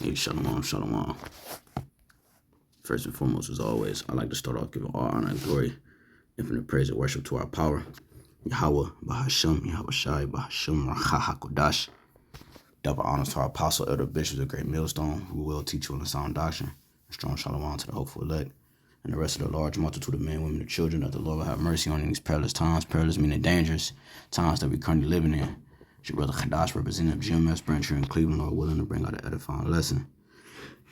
Hey, shalom, shalom. First and foremost, as always, I like to start off giving all honor and glory, infinite praise and worship to our power. YAHAWAH, BAHASHAM, YAHAWASHI, BAHASHAM, RAWCHAA, HAQADASH. Double honors to our apostle, elder bishops of Great Millstone, who will teach you on the sound doctrine. Strong shalom to the hopeful elect, and the rest of the large multitude of men, women, and children that the Lord will have mercy on in these perilous times. Perilous meaning dangerous times that we currently living in. It's your brother Hadash, representative GMS branch here in Cleveland, Lord willing to bring out an edifying lesson.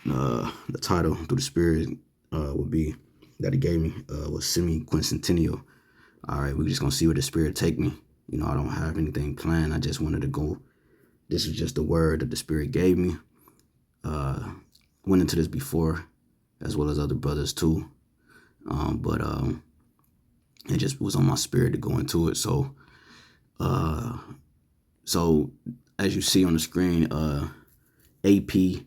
The title through the spirit would be that he gave me was Semiquincentennial. All right, we're just gonna see where the spirit take me. You know, I don't have anything planned. I just wanted to go. This is just the word that the spirit gave me. Went into this before, as well as other brothers too. But it just was on my spirit to go into it. So as you see on the screen, AP,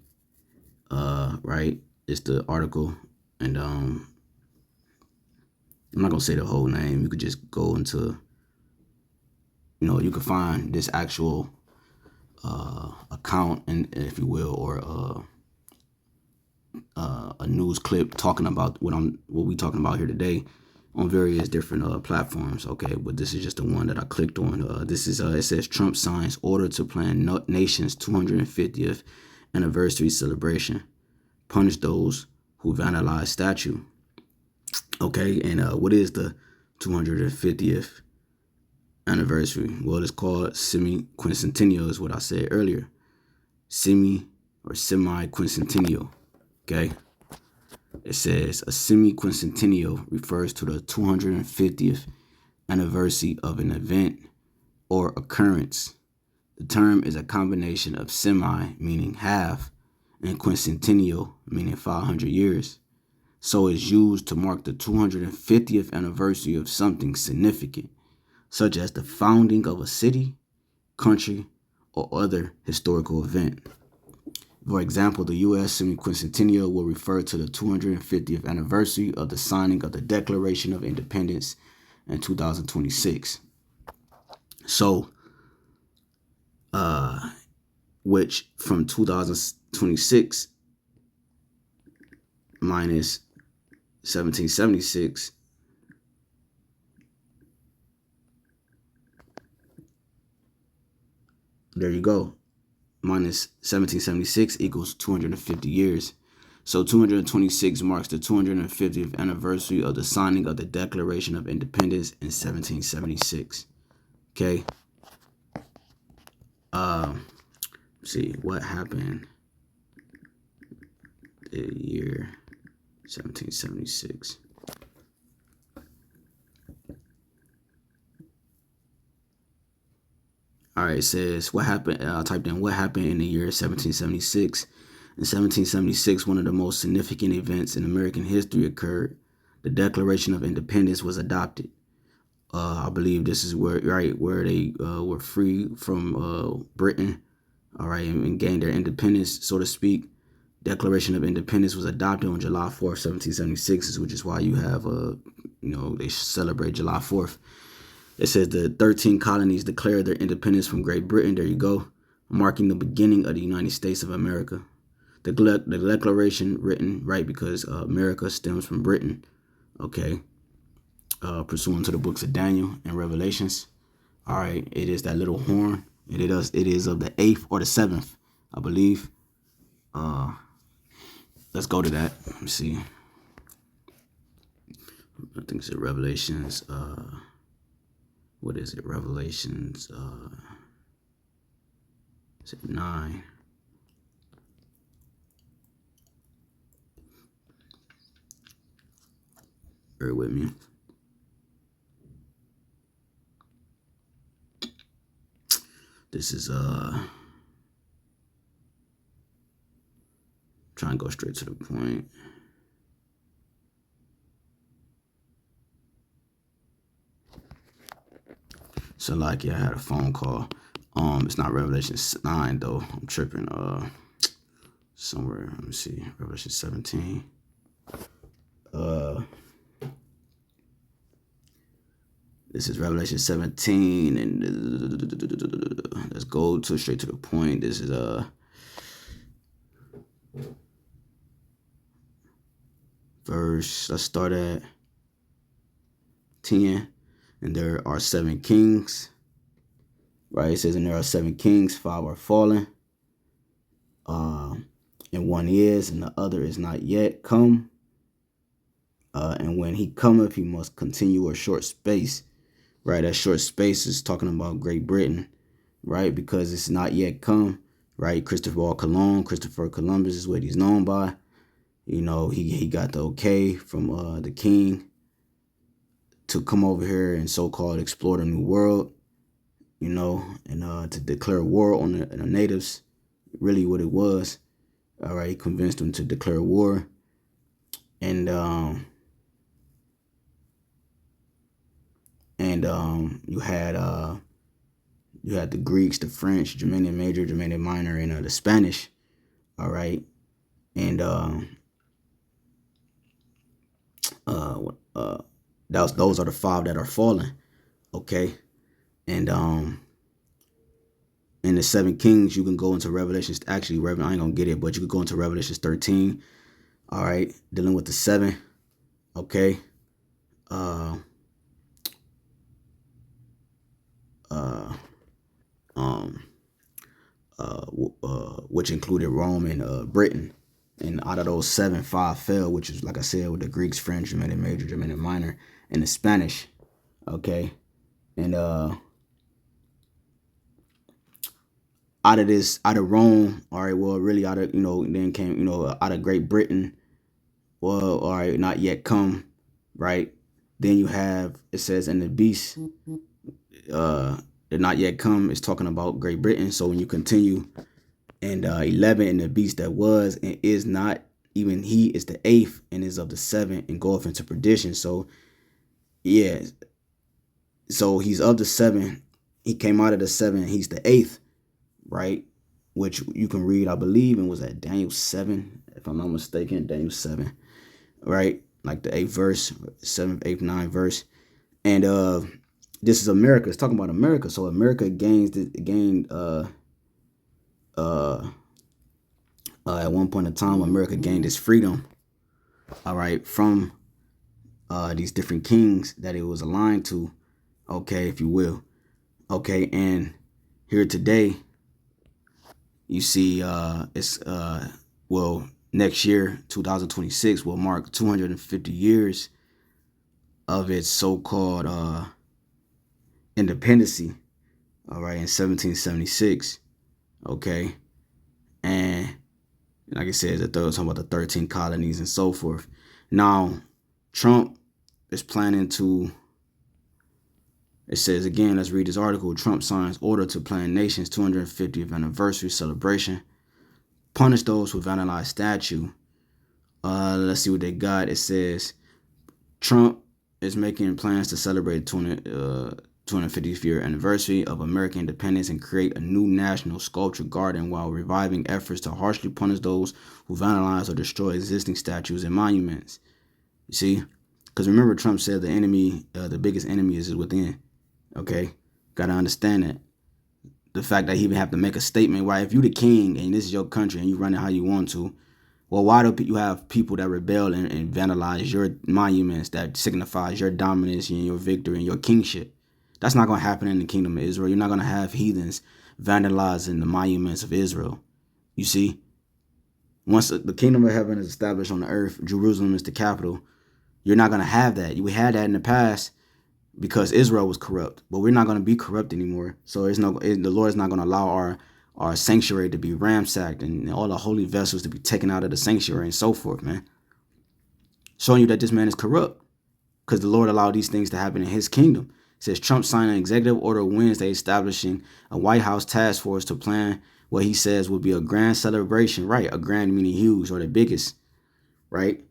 right, it's the article, and I'm not gonna say the whole name. You could just go into, you know, you could find this actual account, and if you will, or a news clip talking about what we talking about here today on various different platforms. Okay, but this is just the one that I clicked on. This is it says Trump signs order to plan nation's 250th anniversary celebration, punish those who vandalize statue. Okay, and what is the 250th anniversary? Well, it's called Semiquincentennial, is what I said earlier. Semiquincentennial. Okay. It says a semiquincentennial refers to the 250th anniversary of an event or occurrence. The term is a combination of semi, meaning half, and quincentennial, meaning 500 years. So it's used to mark the 250th anniversary of something significant, such as the founding of a city, country, or other historical event. For example, the U.S. Semiquincentennial will refer to the 250th anniversary of the signing of the Declaration of Independence in 2026. So, which from 2026 minus 1776, there you go. Minus 1776 equals 250 years. So 226 marks the 250th anniversary of the signing of the Declaration of Independence in 1776. Okay. See what happened the year 1776. All right, it says what happened. I typed in what happened in the year 1776. In 1776, one of the most significant events in American history occurred. The Declaration of Independence was adopted. I believe this is where they were free from Britain, all right, and gained their independence, so to speak. Declaration of Independence was adopted on July 4th, 1776, which is why you have they celebrate July 4th. It says the 13 colonies declared their independence from Great Britain. There you go, marking the beginning of the United States of America. The declaration written, right, because America stems from Britain, okay, pursuant to the books of Daniel and Revelations. All right, it is that little horn. It is of the 8th or the 7th, I believe. Let's go to that. Let me see. I think it's Revelations. What is it? Revelations. Is it 9? Bear with me. This is try and go straight to the point. So like, yeah, I had a phone call. It's not Revelation 9 though. I'm tripping. Somewhere. Let me see. Revelation 17. This is Revelation 17, and let's go straight to the point. This is Verse, let's start at 10. And there are 7 kings, right? It says, and there are 7 kings, 5 are fallen, and one is, and the other is not yet come. And when he cometh, he must continue a short space, right? That short space is talking about Great Britain, right? Because it's not yet come, right? Christopher Columbus is what he's known by. You know, he got the okay from the king to come over here and so-called explore the new world, you know, and to declare war on the natives, really what it was. All right, he convinced them to declare war. And you had the Greeks, the French, Germanic Major, Germanic Minor, and the Spanish. All right, and those are the 5 that are fallen. Okay, and in the 7 kings, you can go into Revelations. Actually, I ain't gonna get it, but you could go into Revelations 13. All right, dealing with the 7. Okay, which included Rome and Britain. And out of those 7, 5 fell, which is, like I said, with the Greeks, French, Germanic Major, Germanic Minor, and the Spanish. Okay, and out of Rome, all right, well, really out of, then came, out of Great Britain, well, all right, not yet come, right? Then you have, it says, and the beast, did not yet come, is talking about Great Britain. So when you continue, and 11, and the beast that was and is not, even he is the 8th and is of the 7 and goeth into perdition. So yeah, so he's of the 7, he came out of the 7, he's the 8th, right? Which you can read, I believe, and was at Daniel 7, if I'm not mistaken. Daniel 7, right? Like the 8th verse, 7th, 8th, 9th verse. And this is America. It's talking about America. So America gained at one point in time, America gained its freedom, all right, from these different kings that it was aligned to, okay, if you will. Okay, and here today, you see it's well, next year, 2026, will mark 250 years of its so-called independency, all right, in 1776, okay, and like I said, talking about the 13 colonies and so forth. Now, Trump is planning to, it says again, let's read this article. Trump signs order to plan nation's 250th anniversary celebration. Punish those who vandalize statue. Let's see what they got. It says Trump is making plans to celebrate 250th year anniversary of American independence and create a new national sculpture garden while reviving efforts to harshly punish those who vandalize or destroy existing statues and monuments. You see? Because remember, Trump said the enemy, the biggest enemy is within. Okay? Got to understand that. The fact that he even have to make a statement, right? If you the king and this is your country and you run it how you want to, well, why do you have people that rebel and vandalize your monuments that signifies your dominance and your victory and your kingship? That's not going to happen in the kingdom of Israel. You're not going to have heathens vandalizing the monuments of Israel. You see, once the kingdom of heaven is established on the earth, Jerusalem is the capital. You're not going to have that. We had that in the past because Israel was corrupt, but we're not going to be corrupt anymore. So the Lord is not going to allow our sanctuary to be ransacked and all the holy vessels to be taken out of the sanctuary and so forth, man. Showing you that this man is corrupt because the Lord allowed these things to happen in his kingdom. It says Trump signed an executive order Wednesday establishing a White House task force to plan what he says will be a grand celebration, right? A grand meaning huge or the biggest, right?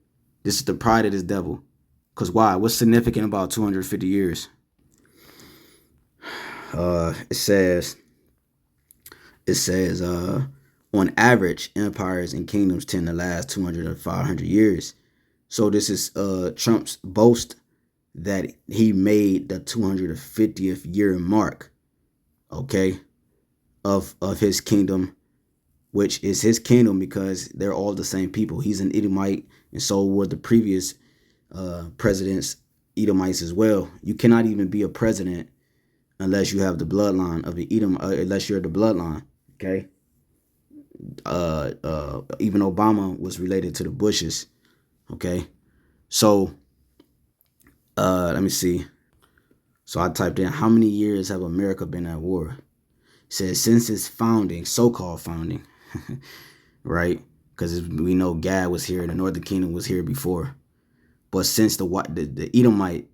This is the pride of this devil. Because why? What's significant about 250 years? It says, on average, empires and kingdoms tend to last 200 or 500 years. So this is Trump's boast that he made the 250th year mark, okay, of his kingdom which is his kingdom because they're all the same people. He's an Edomite, and so were the previous presidents, Edomites as well. You cannot even be a president unless you have the bloodline of the Edom, unless you're the bloodline. Okay. Even Obama was related to the Bushes. Okay. So let me see. So I typed in, how many years have America been at war? It says since its founding, so-called founding, right? Because we know Gad was here, the Northern Kingdom was here before. But since the Edomite,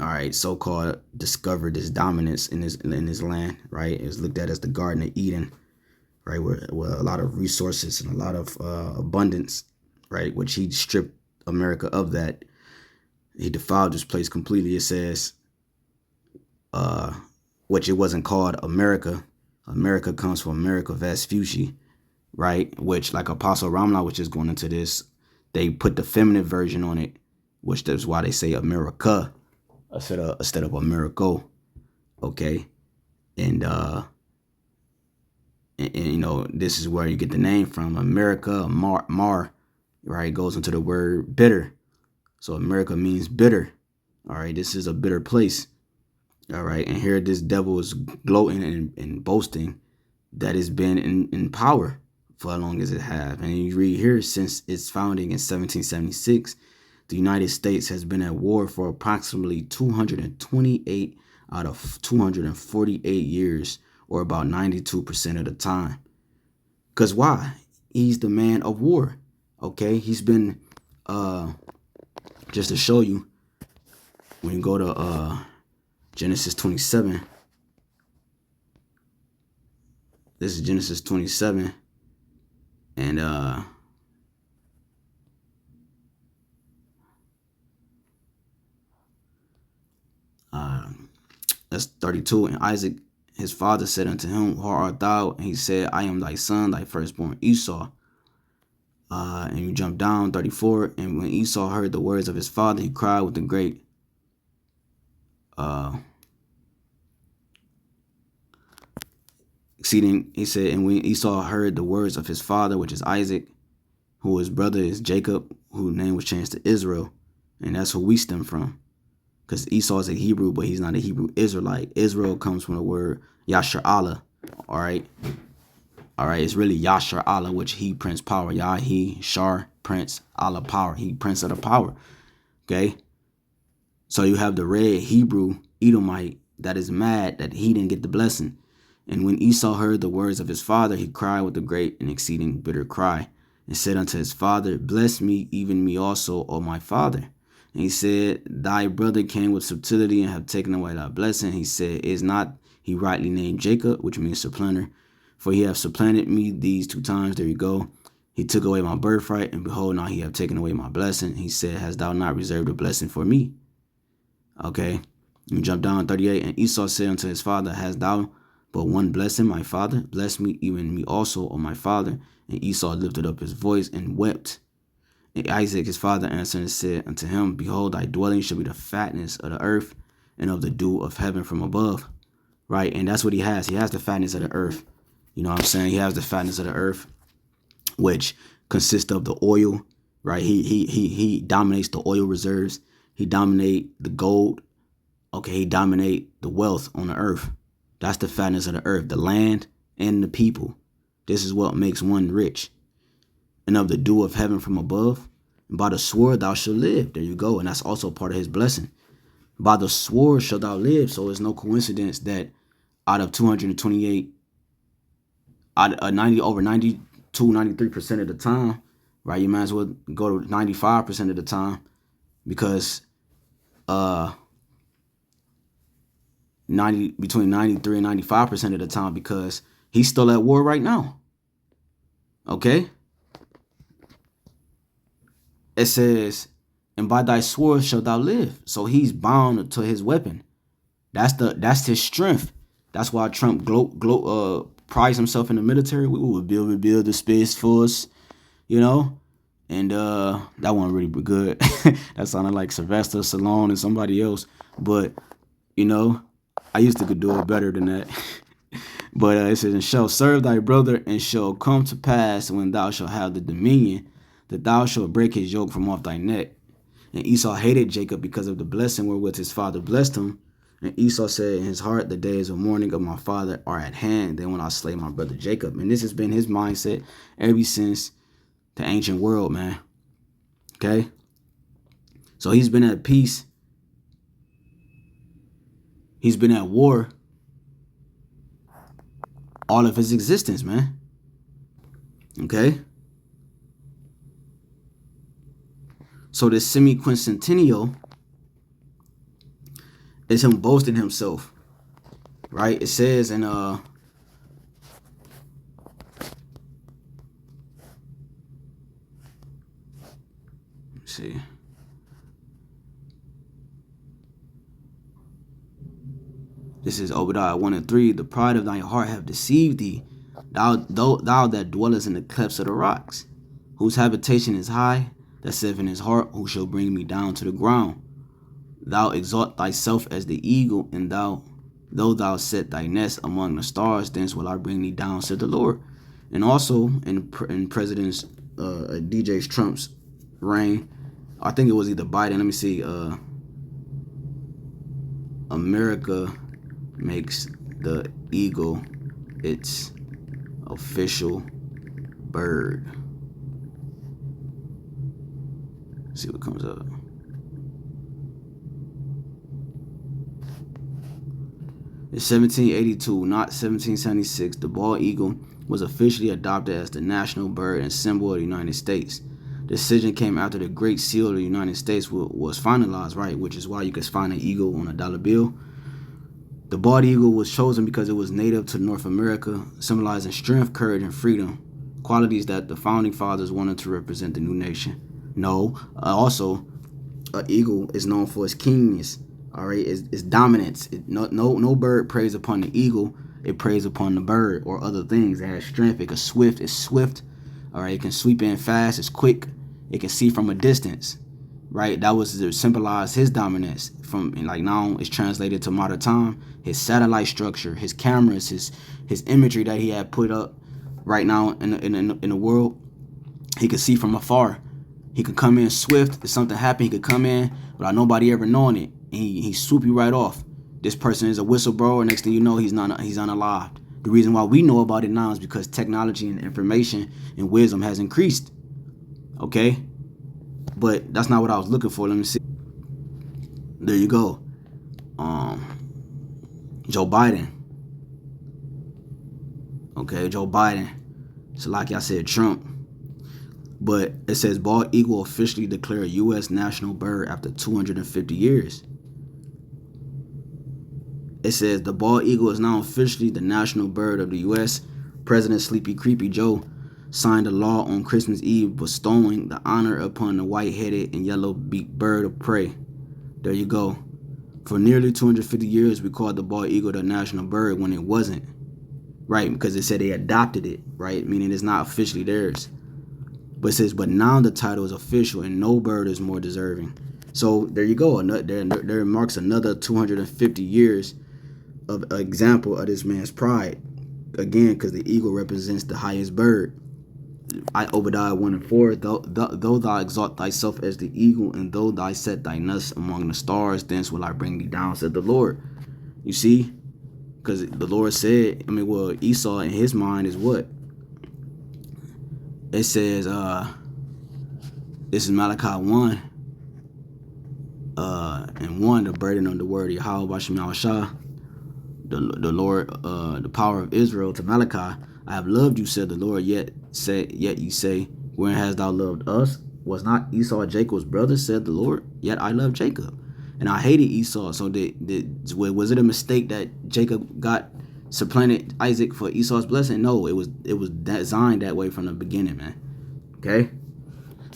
all right, so-called discovered this dominance in this land, right? It was looked at as the Garden of Eden, right? Where a lot of resources and a lot of abundance, right? Which he stripped America of that. He defiled this place completely. It says, which it wasn't called America. America comes from America Vespucci, right? Which, like Apostle Ramla, which is going into this, they put the feminine version on it, which is why they say America instead of Americo. Okay, and you know, this is where you get the name from. America, mar, right? It goes into the word bitter. So America means bitter. All right, this is a bitter place. All right, and here this devil is gloating and boasting that it's been in power for as long as it have. And you read here, since its founding in 1776, the United States has been at war for approximately 228 out of 248 years, or about 92% of the time. Because why? He's the man of war. Okay, he's been, just to show you, when you go to Genesis 27, this is Genesis 27, and that's 32. And Isaac, his father, said unto him, who art thou? And he said, I am thy son, thy firstborn Esau. And you jump down, 34. And when Esau heard the words of his father, he cried with a great exceeding. He said, and when Esau heard the words of his father, which is Isaac, who his brother is Jacob, whose name was changed to Israel, and that's who we stem from. Because Esau is a Hebrew, but he's not a Hebrew Israelite. Israel comes from the word Yashar'Allah. All right. All right. It's really Yashar'Allah, which he, Prince, power. Yah, he, Shar, Prince, Allah, power. He, Prince of the power. Okay. So you have the red Hebrew Edomite that is mad that he didn't get the blessing. And when Esau heard the words of his father, he cried with a great and exceeding bitter cry, and said unto his father, bless me, even me also, O my father. And he said, thy brother came with subtlety and have taken away thy blessing. He said, is not he rightly named Jacob, which means supplanter? For he hath supplanted me these 2 times. There you go. He took away my birthright, and behold, now he hath taken away my blessing. He said, hast thou not reserved a blessing for me? Okay. You jump down, 38. And Esau said unto his father, hast thou but one blessing, my father? Bless me, even me also, O my father. And Esau lifted up his voice and wept. And Isaac his father answered and said unto him, behold, thy dwelling shall be the fatness of the earth and of the dew of heaven from above. Right? And that's what he has. He has the fatness of the earth. You know what I'm saying? He has the fatness of the earth, which consists of the oil. Right? He dominates the oil reserves. He dominates the gold. Okay, he dominates the wealth on the earth. That's the fatness of the earth, the land and the people. This is what makes one rich. And of the dew of heaven from above, and by the sword thou shalt live. There you go. And that's also part of his blessing. By the sword shalt thou live. So it's no coincidence that out of 228, out of 90, over 92, 93% of the time, right? You might as well go to 95% of the time, because between 93 and 95% of the time, because he's still at war right now. Okay. It says, and by thy sword shalt thou live. So he's bound to his weapon. That's his strength. That's why Trump prides himself in the military. We will build the Space Force, you know. And that wasn't really good. That sounded like Sylvester Stallone and somebody else. But, you know, I used to could do it better than that. But it says, and shall serve thy brother, and shall come to pass when thou shalt have the dominion, that thou shalt break his yoke from off thy neck. And Esau hated Jacob because of the blessing wherewith his father blessed him. And Esau said in his heart, the days of mourning of my father are at hand. Then when I slay my brother Jacob. And this has been his mindset ever since the ancient world, man. Okay? So he's been at peace. He's been at war all of his existence, man. Okay? So this semi-quincentennial is him boasting himself, right? It says in let's see. This is Obadiah 1 and 3. The pride of thine heart have deceived thee, thou that dwellest in the clefts of the rocks, whose habitation is high, that saith in his heart, who shall bring me down to the ground? Thou exalt thyself as the eagle, and though thou set thy nest among the stars, thence will I bring thee down, said the Lord. And also in President DJ Trump's reign, I think it was either Biden. Let me see. America makes the eagle its official bird. Let's see what comes up. In 1782, not 1776, the bald eagle was officially adopted as the national bird and symbol of the United States. The decision came after the Great Seal of the United States was finalized, right? Which is why you can find an eagle on a dollar bill. The bald eagle was chosen because it was native to North America, symbolizing strength, courage, and freedom, qualities that the founding fathers wanted to represent the new nation. Also, an eagle is known for its keenness. All right, it's dominance. No bird preys upon the eagle. It preys upon the bird or other things. It has strength. It's swift. All right, it can sweep in fast. It's quick. It can see from a distance. Right, that was to symbolize his dominance. From like now, it's translated to modern time. His satellite structure, his cameras, his imagery that he had put up right now in the world. He could see from afar. He could come in swift. If something happened, he could come in without nobody ever knowing it. And he swoop you right off. This person is a whistleblower. Next thing you know, he's unalived. The reason why we know about it now is because technology and information and wisdom has increased. Okay? But that's not what I was looking for. Let me see. There you go. Joe Biden. Okay, Joe Biden. So like I said, Trump. But it says bald eagle officially declared U.S. national bird after 250 years. It says the bald eagle is now officially the national bird of the U.S. President Sleepy Creepy Joe signed a law on Christmas Eve bestowing the honor upon the white-headed and yellow-beaked bird of prey. There you go. For nearly 250 years, we called the bald eagle the national bird when it wasn't. Right, because it said they adopted it, right? Meaning it's not officially theirs. But it says, but now the title is official and no bird is more deserving. So there you go. There marks another 250 years of an example of this man's pride. Again, because the eagle represents the highest bird. Obadiah 1 and 4, though thou exalt thyself as the eagle, and though thou set thy nest among the stars, thence will I bring thee down, said the Lord. You see? Because the Lord said, Esau in his mind is what? It says, this is Malachi 1 and 1, the burden of the word of YAHAWASHI, the Lord, the power of Israel to Malachi. I have loved you, said the Lord, yet ye say, wherein hast thou loved us? Was not Esau Jacob's brother, said the Lord? Yet I loved Jacob, and I hated Esau. So was it a mistake that Jacob got supplanted Isaac for Esau's blessing? No, it was designed that way from the beginning, man. Okay?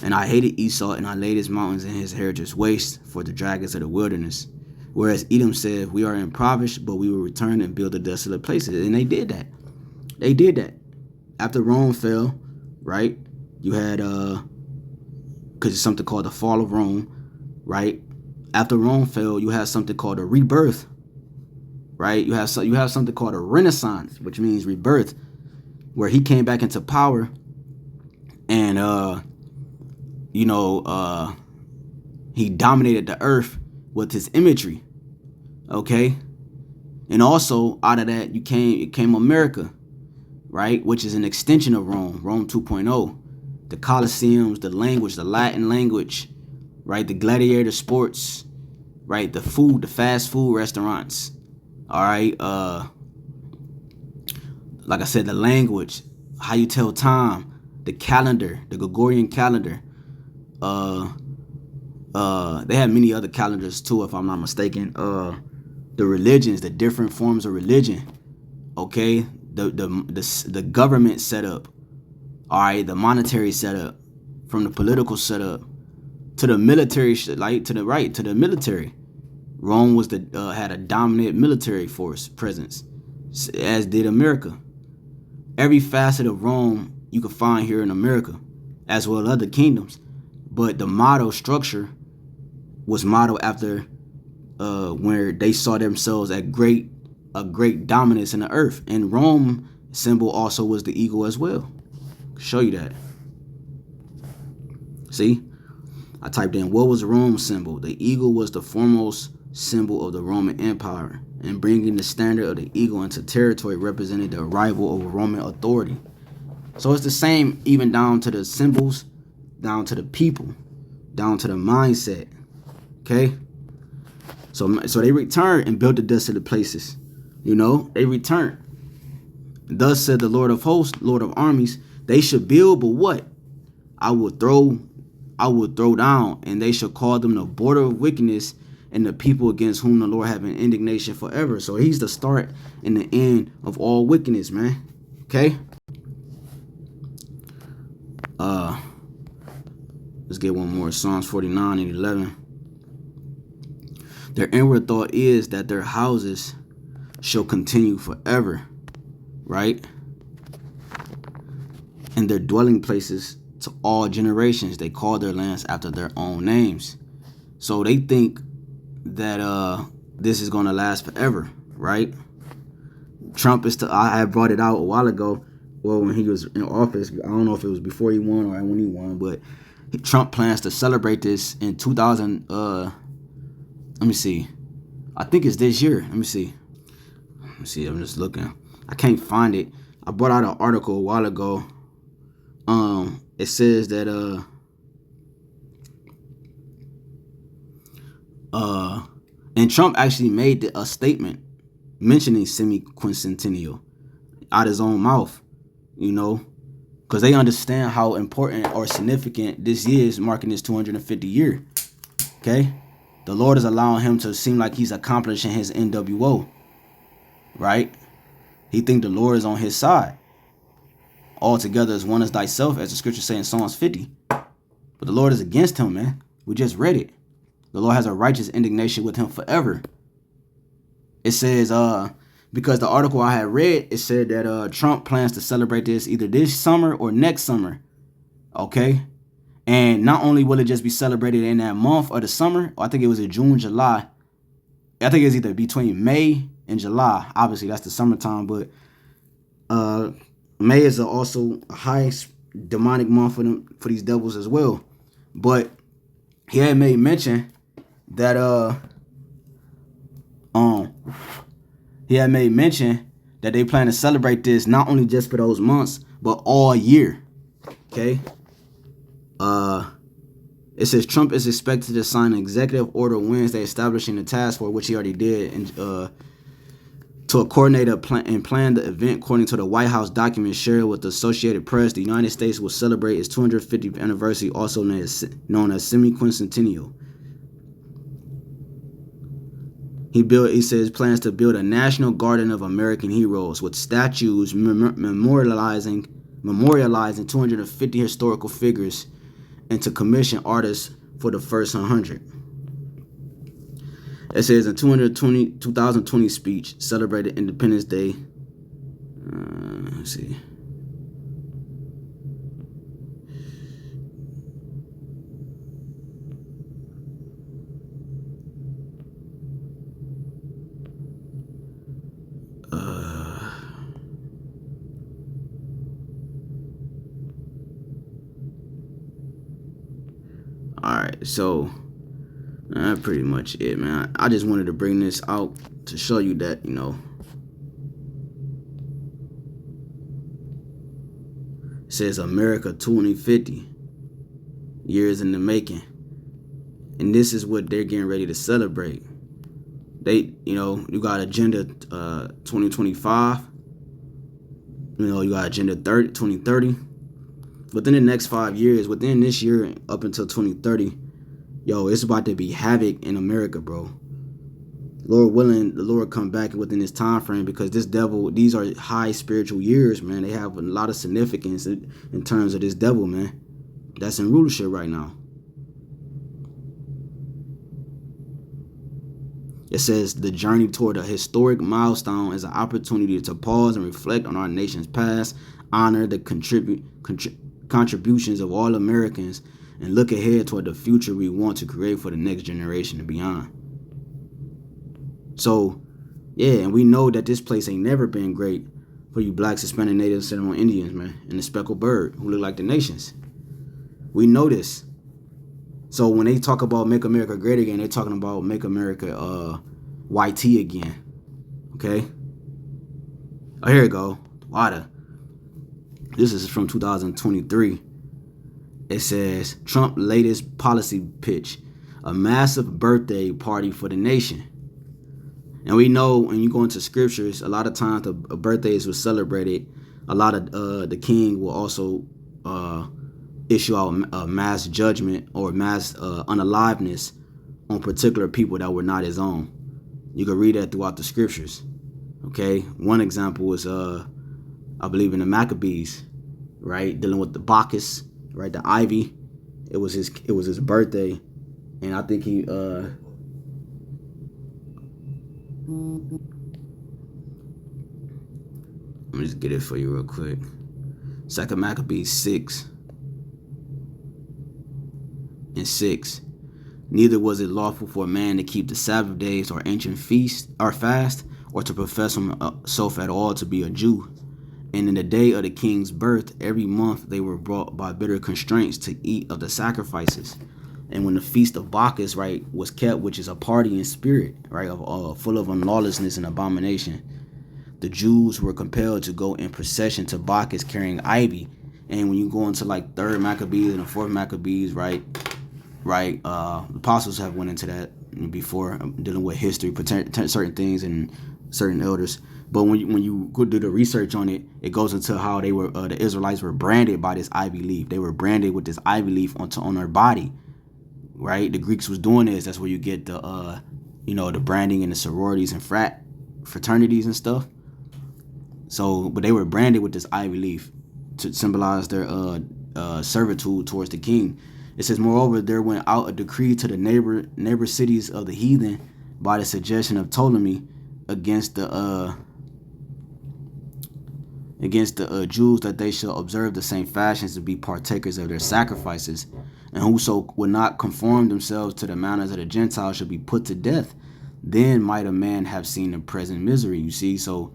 And I hated Esau, and I laid his mountains and his heritage waste for the dragons of the wilderness. Whereas Edom said, we are impoverished, but we will return and build the desolate places. And they did that. They did that. After Rome fell, right? You had, because it's something called the fall of Rome, right? After Rome fell, you had something called a rebirth, right? You have something called a Renaissance, which means rebirth, where he came back into power, and he dominated the earth with his imagery. Okay, and also out of that it came America, right? Which is an extension of Rome 2.0. The Colosseums, the language, the Latin language, right? The gladiator sports, right? The food, the fast food restaurants, all right? Like I said, the language, how you tell time, the calendar, the Gregorian calendar. They have many other calendars too, if I'm not mistaken. The religions, the different forms of religion, okay? The government setup, all right? The monetary setup, from the political setup to the military, like to the military. Rome was had a dominant military force presence, as did America. Every facet of Rome you can find here in America, as well as other kingdoms. But the model structure was modeled after where they saw themselves at a great dominance in the earth. And Rome symbol also was the eagle as well. Show you that. See, I typed in what was Rome's symbol. The eagle was the foremost symbol of the Roman Empire, and bringing the standard of the eagle into territory represented the arrival of Roman authority. So it's the same even down to the symbols, down to the people, down to the mindset. Okay, so they returned and built the desolate places. They returned. Thus said the Lord of hosts, Lord of armies, they should build, but what? I will throw down, and they shall call them the border of wickedness, and the people against whom the Lord have an indignation forever. So he's the start and the end of all wickedness, man. Okay. Let's get one more. Psalms 49 and 11. Their inward thought is that their houses shall continue forever, right? And their dwelling places to all generations. They call their lands after their own names. So they think that this is going to last forever, right? Trump is I had brought it out a while ago. Well, when he was in office, I don't know if it was before he won or when he won, but Trump plans to celebrate this in 2000. Let me see. I think it's this year. Let me see. I'm just looking. I can't find it. I brought out an article a while ago. It says that and Trump actually made a statement mentioning Semiquincentennial out his own mouth, because they understand how important or significant this is, marking his 250 year. Okay, the Lord is allowing him to seem like he's accomplishing his NWO, right? He think the Lord is on his side. Altogether as one as thyself, as the scripture says in Psalms 50. But the Lord is against him, man. We just read it. The Lord has a righteous indignation with him forever. It says, because the article I had read, it said that Trump plans to celebrate this either this summer or next summer. Okay? And not only will it just be celebrated in that month or the summer, I think it was in June, July. I think it's either between May and July. Obviously, that's the summertime, but May is also a high demonic month for these devils as well. But he had made mention that they plan to celebrate this not only just for those months, but all year. Okay. It says Trump is expected to sign an executive order Wednesday establishing a task force, which he already did, and to coordinate and plan the event. According to the White House document shared with the Associated Press, the United States will celebrate its 250th anniversary, also known as Semiquincentennial. He says plans to build a national garden of American heroes with statues memorializing 250 historical figures, and to commission artists for the first 100. It says in 2020 speech celebrated Independence Day. Let's see. right, so that's pretty much it, man. I just wanted to bring this out to show you that, you know, it says America 2050, years in the making. And this is what they're getting ready to celebrate. They, you know, you got Agenda 2025. You know, you got Agenda 2030. Within the next 5 years, within this year up until 2030, yo, it's about to be havoc in America, bro. Lord willing, the Lord come back within this time frame, because this devil, these are high spiritual years, man. They have a lot of significance in terms of this devil, man, that's in rulership right now. It says the journey toward a historic milestone is an opportunity to pause and reflect on our nation's past, honor the contributions of all Americans, and look ahead toward the future we want to create for the next generation and beyond. So, yeah, and we know that this place ain't never been great for you blacks, Hispanic, Native, Seminole Indians, man, and the speckled bird who look like the nations. We know this. So when they talk about make America great again, they're talking about make America YT again. Okay? Oh, here we go. Water. This is from 2023. It says, Trump latest policy pitch, a massive birthday party for the nation. And we know when you go into scriptures, a lot of times the birthdays were celebrated. A lot of the king will also issue out a mass judgment or mass unaliveness on particular people that were not his own. You can read that throughout the scriptures. Okay, one example was I believe in the Maccabees, right, dealing with the Bacchus, right, the ivy. It was his birthday, and I think he let me just get it for you real quick. 2 Maccabees 6:6. Neither was it lawful for a man to keep the Sabbath days or ancient feast or fast, or to profess himself at all to be a Jew. And in the day of the king's birth, every month they were brought by bitter constraints to eat of the sacrifices. And when the feast of Bacchus, right, was kept, which is a party in spirit, right, full of unlawlessness and abomination, the Jews were compelled to go in procession to Bacchus carrying ivy. And when you go into like 3rd Maccabees and the 4th Maccabees, right, the apostles have went into that before, dealing with history, certain things and certain elders. But when you go do the research on it, it goes into how they were the Israelites were branded by this ivy leaf. They were branded with this ivy leaf on their body, right? The Greeks was doing this. That's where you get the the branding in the sororities and fraternities and stuff. So, but they were branded with this ivy leaf to symbolize their servitude towards the king. It says, moreover, there went out a decree to the neighbor cities of the heathen by the suggestion of Ptolemy against the Jews, that they shall observe the same fashions to be partakers of their sacrifices, and whoso would not conform themselves to the manners of the Gentiles shall be put to death. Then might a man have seen the present misery. You see, so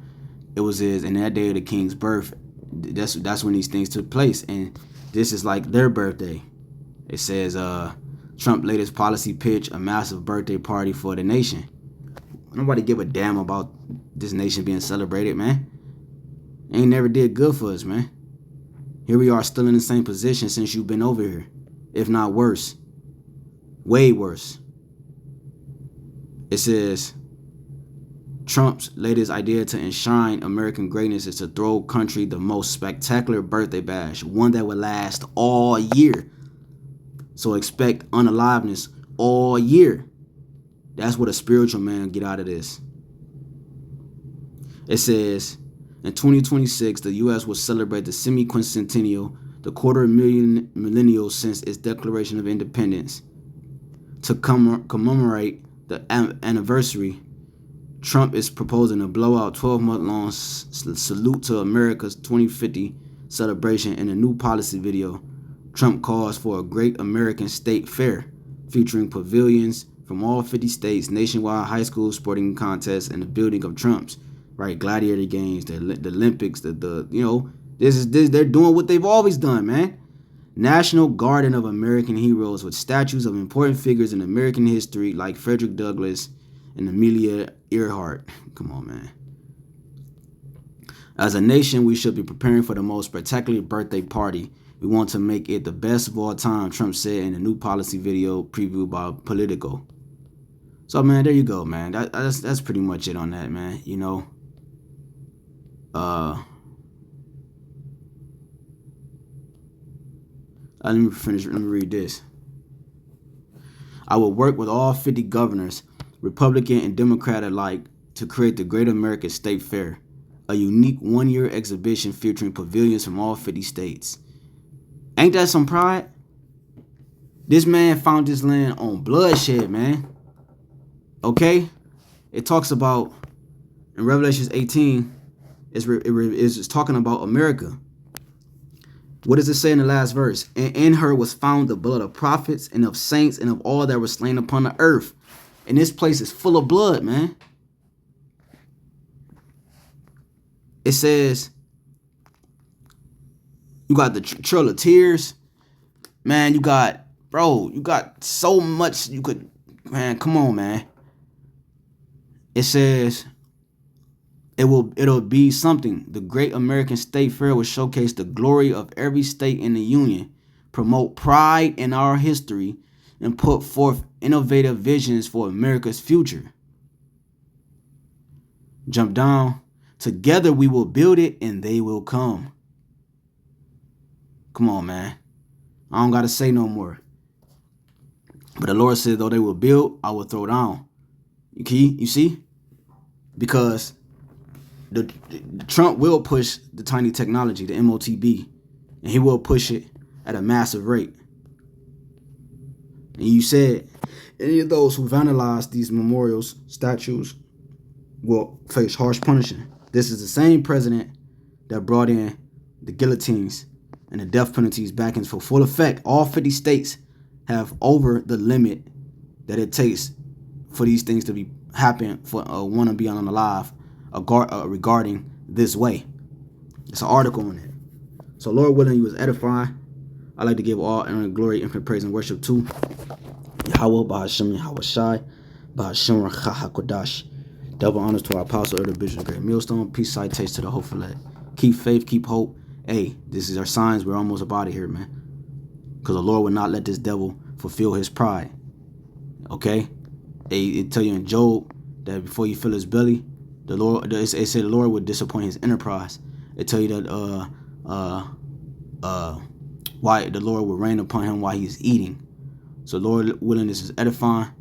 it was in that day of the king's birth. That's when these things took place, and this is like their birthday. It says Trump latest policy pitch, a massive birthday party for the nation. Nobody give a damn about this nation being celebrated, man. Ain't never did good for us, man. Here we are still in the same position since you've been over here, if not worse, way worse. It says Trump's latest idea to enshrine American greatness is to throw country the most spectacular birthday bash, one that will last all year. So expect unaliveness all year. That's what a spiritual man get out of this. It says, in 2026, the U.S. will celebrate the Semiquincentennial, the $250,000 millennial since its declaration of independence. To commemorate the anniversary, Trump is proposing a blowout 12-month-long salute to America's 2050 celebration in a new policy video. Trump calls for a great American state fair featuring pavilions from all 50 states, nationwide high school sporting contests, and the building of Trump's, right, gladiator games, the Olympics, they're doing what they've always done, man. National Garden of American Heroes with statues of important figures in American history like Frederick Douglass and Amelia Earhart. Come on, man. As a nation, we should be preparing for the most spectacular birthday party. We want to make it the best of all time, Trump said in a new policy video previewed by Politico. So, man, there you go, man. That's pretty much it on that, man. You know, let me finish. Let me read this. I will work with all 50 governors, Republican and Democrat alike, to create the Great American State Fair, a unique one-year exhibition featuring pavilions from all 50 states. Ain't that some pride? This man found this land on bloodshed, man. Okay? It talks about, in Revelation 18, it's talking about America. What does it say in the last verse? And in her was found the blood of prophets and of saints and of all that were slain upon the earth. And this place is full of blood, man. It says, you got the Trail of Tears. Man, you got so much you could, man, come on, man. It says, it'll be something. The Great American State Fair will showcase the glory of every state in the Union, promote pride in our history, and put forth innovative visions for America's future. Jump down. Together we will build it and they will come. Come on, man. I don't got to say no more. But the Lord said, though they will build, I will throw down. You see? Because the Trump will push the tiny technology, the MOTB, and he will push it at a massive rate. And you said, any of those who vandalize these memorials, statues, will face harsh punishment. This is the same president that brought in the guillotines and the death penalties back into full effect. All 50 states have over the limit that it takes for these things to happen for one to be unalive regarding this way. It's an article on it. So Lord willing, you was edifying. I like to give all honor and glory, infinite praise and worship to YAHAWAH, BAHASHAM, YAHAWASHI, BAHASHAM, HAQADASH. Double honors to our apostle, elder bishop, great millstone. Peace, citation to the hopeful. Keep faith, keep hope. Hey, this is our signs. We're almost about it here, man. Because the Lord will not let this devil fulfill his pride. Okay? It tell you in Job that before you fill his belly, the Lord, it said the Lord would disappoint his enterprise. It tell you that why the Lord will rain upon him while he is eating. So Lord willing, this is edifying.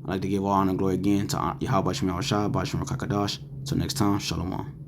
I'd like to give all honor and glory again to YAHAWASHI, YAHAWASHI, BAHASHAM, HAQADASH. Till next time, Shalom.